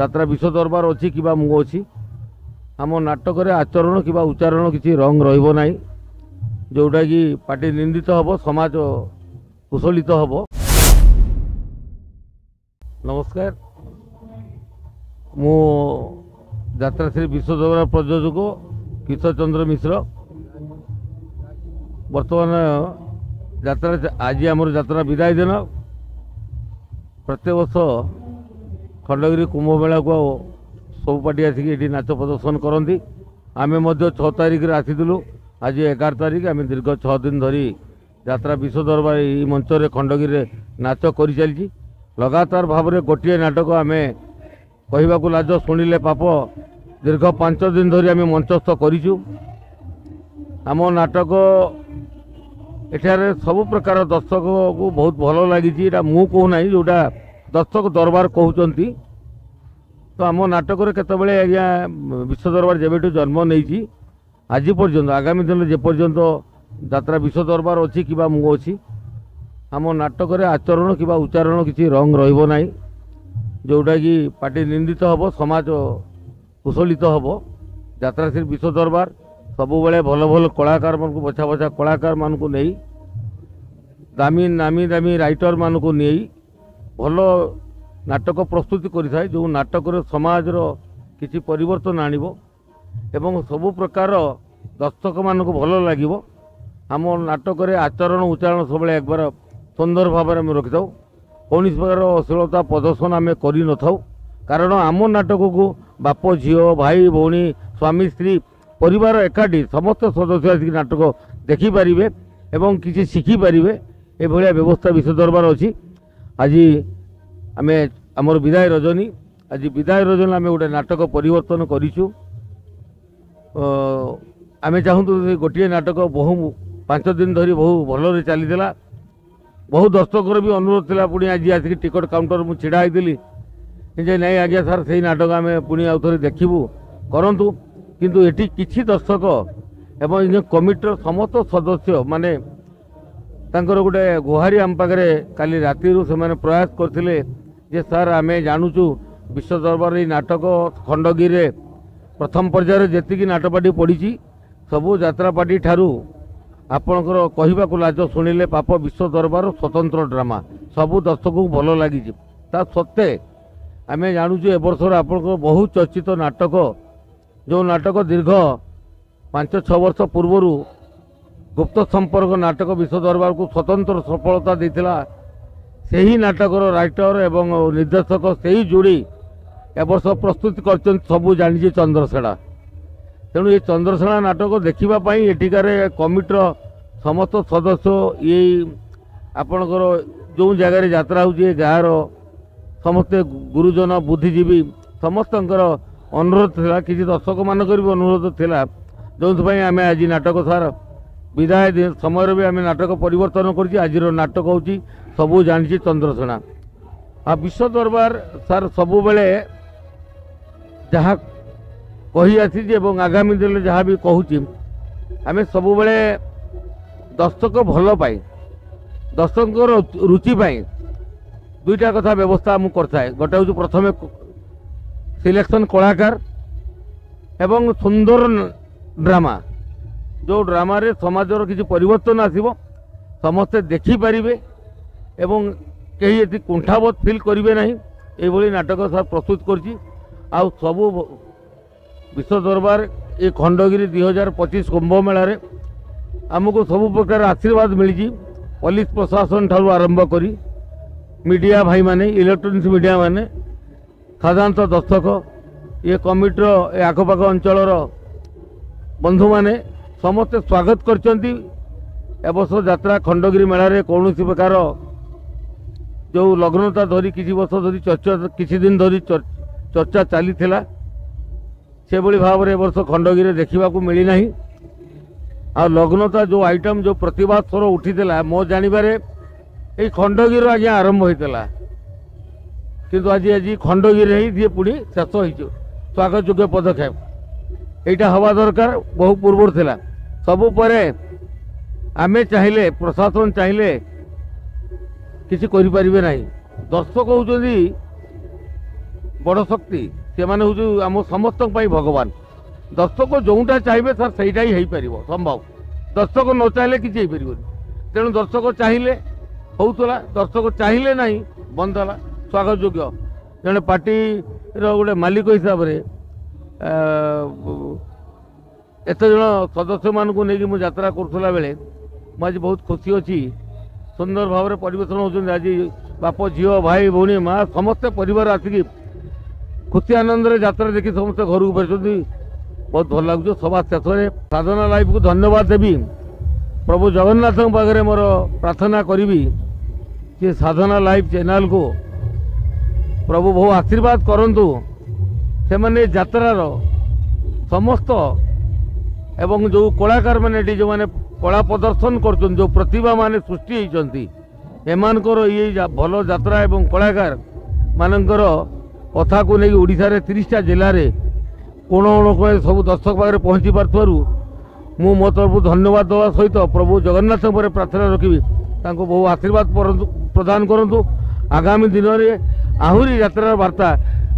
যাত্রা বিশ্ব দরবার अच्छी कि मु अच्छी आम नाटक आचरण कि उच्चारण किसी रंग रही जोटा कि पार्टी निंदित हम समाज कुशलित हम। नमस्कार, मु यात्रा श्री विश्व दरबार प्रयोजक किशोर चंद्र मिश्र। वर्तमान यात्रा आज आम यात्रा विदाय दिन। प्रत्येक वर्ष खंडगिरी कुंभ मेला को सब पार्टी आसिक नाच प्रदर्शन करती। आम 6 तारिख आसीलु। आज 11 तारिख आम दीर्घ 6 दिन धरी यात्रा विश्व दरबार ये मंच खंडगिरी नाच कर चली। लगातार भाव में गोटे नाटक आम कहवाक लाज शुणिले पाप दीर्घ 5 दिन धरी आम मंचस्थ करूँ। आम नाटक एठारे सबु प्रकार दर्शक को बहुत भल लगी। मु कहूना जोटा दर्शक दरबार कहते। तो आम नाटक केतबेले आज्ञा विश्व दरबार जेबेठू जन्म नहीं आज पर्यंत आगामी दिन जे पर्यंत यात्रा विश्व दरबार अच्छी कि मु अच्छी आम नाटक आचरण कि उच्चारण किसी रंग रही जोटा कि पार्टी निंदित हम समाज कुशलित हम। यात्रा श्री विश्व दरबार सबु बेले भल भल कलाकार मान को बछा बछा कलाकार मान को नहीं दामी नामी दामी राइटर मान को नहीं भल नाटक प्रस्तुति करें जो नाटक समाज किसी परिवर्तन आणव एवं सबु प्रकार दर्शक मान को भल लगे। आम नाटक आचरण उच्चारण सब एक बार सुंदर भाव में रखी था। कौन प्रकार अश्लीलता प्रदर्शन आम कर न था कारण आम नाटक को बाप झील भाई भौणी स्वामी स्त्री परिवार एकाठी समस्त सदस्य आसिक नाटक देखिपारे एवं किसी शिखिपारे ये व्यवस्था विश्व दरबार अच्छी। आज आम आमर विदाय रजनी आज विदाय रजनी आम गोटे नाटक परिवर्तन करूँ। आम चाहूँ गोटे नाटक बहु 5 दिन धरी बहु भल चली। बहु दर्शकर भी अनुरोध था पुणी आज आसिक टिकट काउंटर मुझे छिड़ा होती नहीं आज्ञा सार से नाटक आम पुणी आउ थे देखू करूँ किंतु एटी किछि दर्शक एवं कमिटर समस्त सदस्य माने तांकर गोटे गुहारी आम पाखे काली राति से प्रयास करते जे सार आम जानूचु विश्व दरबार नाटक खंडगिरी प्रथम पर्यायर जी नाटपाटी पड़ी सबू यात्रापाटी ठारू आपणकर कहवाक लाज शुणिले पाप विश्व दरबार स्वतंत्र ड्रामा सबू दर्शक को भल लगी। ता सत्ते आम जानूचु ए वर्षर आपणकर बहु चर्चित नाटक जो नाटक दीर्घ 5-6 वर्ष पूर्व गुप्त संपर्क नाटक विश्व दरबार को स्वतंत्र सफलता देता से ही नाटकर राइटर एवं निर्देशक से ही जोड़ी ए वर्ष प्रस्तुत कर सबू जानी चंद्रसेना। तेणु ये चंद्रसेना नाटक देखापी एठिकार कमिटर समस्त सदस्य ये आपणकर जो जगार यात्रा हो गाँव समस्ते गुरुजन बुद्धिजीवी समस्त अनुरोध था किसी दर्शक मानक भी अनुरोध था जो आम आज नाटक सार विदाय समय भी आम नाटक परिवर्तन कर आज नाटक हूँ सबू जानी चंद्रसेना। आ विश्व दरबार सार सबु बेले जहाँ कही आसी आगामी दिन जहाँ भी कहूँ आम सबु बेले दर्शक भल पाई दर्शक रुचि पाई दुईटा कथा व्यवस्था मुझे करता है। गोटे हूँ प्रथम सिलेक्शन कलाकार एवं सुंदर ड्रामा जो ड्रामा रे समाजर किसी परिवर्तन आसीबो समस्ते देखिपारे एवं कहीं ये कुंठाबोध फिल करेंगे ना ये नाटक सार प्रस्तुत करछि। आउ सबू विश्व दरबार ये खंडगिरी 2025 कुंभ मेला रे आमको सबू प्रकार आशीर्वाद मिली पुलिस प्रशासन ठारू आरंभ करी मीडिया भाई माने इलेक्ट्रोनिक्स मीडिया माने साधारणतः दर्शक ये कमिटर ए आखपाख अंचल बंधु माने समस्ते स्वागत करचंती। एवर्ष यात्रा खंडगिरी मेला रे कौन प्रकार जो लग्नता धरी किसी वर्ष धरी चर्चा किसी दिन धरी चर्चा चली से भली भाव में वर्ष खंडगिरी देखा मिली ना। आ लग्नता जो आइटम जो प्रतिवाद स्वर उठी मो जानवे ये खंडगिरी आज्ञा आरंभ होता किंतु आज आज खंडगिरी ही पुणी शेष हो स्वागत योग्य पदक्षेप यहाँ हवा दरकार बहु पूर्व थिला सबु परे आमे चाहिए प्रशासन चाहिए किसी करें ना। दर्शक होती बड़ शक्ति से माने हूँ आम समस्त भगवान दर्शक जोटा चाहिए सर सहीटा ही पार संभव दर्शक न चाहिए किसी तेणु दर्शक चाहिए होता दर्शक चाहिए ना बंद है स्वागत योग्य जड़े पार्टी गोटे मालिक हिसाब से एत जन सदस्य मानक नहीं मुझे यात्रा करुला बेले मुझे बहुत खुशी अच्छी सुंदर भाव में परिवेशन होती आज बाप झील भाई भौणी माँ समस्ते परिवार आसिक खुशी आनंद यात्रा देखी समस्त घर को फेर बहुत भल लगुच सभा शेष में साधना लाइव को धन्यवाद देवी प्रभु जगन्नाथ पाखे मोर प्रार्थना करी कि साधना लाइव चैनल को प्रभु बहु आशीर्वाद करंतु से माने यात्रार समस्त एवं जो कलाकार माने जो माने कला प्रदर्शन कर जो प्रतिभा माने सृष्टि होती एमानकर ये भल यात्रा एवं कलाकार मानकर कथा को लेकिन ओडिशा रे 30टा जिले में कोण कोण सब दर्शक पाखे पहुँची पार्थु मु मो तरफ धन्यवाद देवा सहित प्रभु जगन्नाथ पर प्रार्थना रखी बहु आशीर्वाद प्रदान करूँ आगामी दिन में आहरी यात्रा वार्ता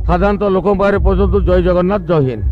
साधारणतः लोक पाखे पहुँचतु जय जगन्नाथ जय हिंद।